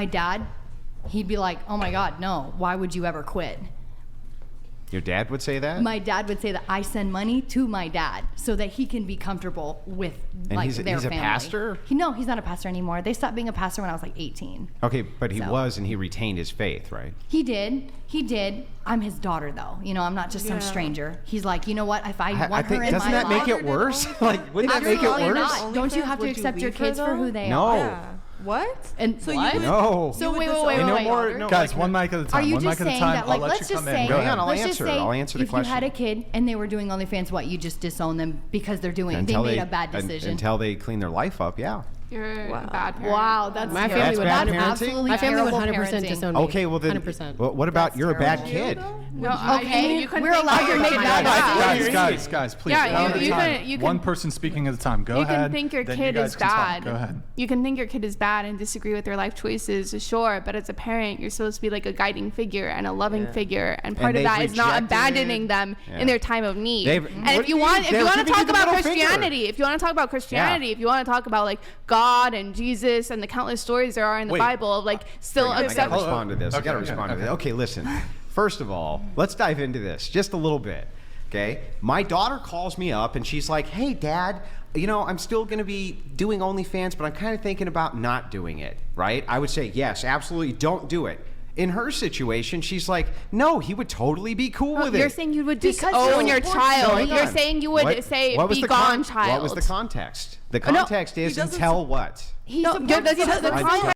my dad, he'd be like, oh my God, no, why would you ever quit? Your dad would say that? My dad would say that I send money to my dad so that he can be comfortable with and like he's their a family. Pastor? No, he's not a pastor anymore. They stopped being a pastor when I was like 18. Okay, but he was, and he retained his faith, right? He did. I'm his daughter, though. You know, I'm not just some stranger. He's like, you know what? If I want her in my life. Doesn't that make it worse? Like, wouldn't that make it worse? Not. Don't you have to accept your kids for who they no. are? Yeah. What? And so what? No. So wait. Guys, one mic at a time. Are you one just mic at a saying time. that, like, I'll let let's you just come say, in. Go ahead. I'll answer the if question. you had a kid and they were doing OnlyFans, what, you just disown them because they made a bad decision? Until they clean their life up, yeah. You're a bad parent. Wow, that's My terrible. family would bad That's parenting? absolutely My family would terrible 100% parenting. disown me. Okay, well then, 100%. what about you're a bad kid? No, Okay, you couldn't we're think allowed your to make kid that is decision. bad. Guys, please. Yeah, one at a you time. can- One person speaking at a time. Go You ahead. can think your then kid you guys is can talk. bad. Go ahead. You can think your kid is bad and disagree with their life choices, sure. But as a parent, you're supposed to be like a guiding figure and a loving figure, and part of they've that is not rejected- abandoning them in their time of need. They've- And what if do you you want, mean? if They're you want to giving talk you the about middle finger. Christianity, if you want to talk about Christianity, if you want to talk about like God and Jesus and the countless stories there are in the Bible of like still I accept. gotta respond to this. I gotta Okay, respond to okay. this. Okay, listen. First of all, let's dive into this just a little bit. Okay, my daughter calls me up and she's like, "Hey, Dad, you know, I'm still going to be doing OnlyFans, but I'm kind of thinking about not doing it." Right? I would say, "Yes, absolutely, don't do it." In her situation, she's like, "No, he would totally be cool with it." You're saying you would Because disown you're your child. Hang You're on. saying you would say what was be the gone, child. What was the context? The context is doesn't until what? He's No, supposed the to- context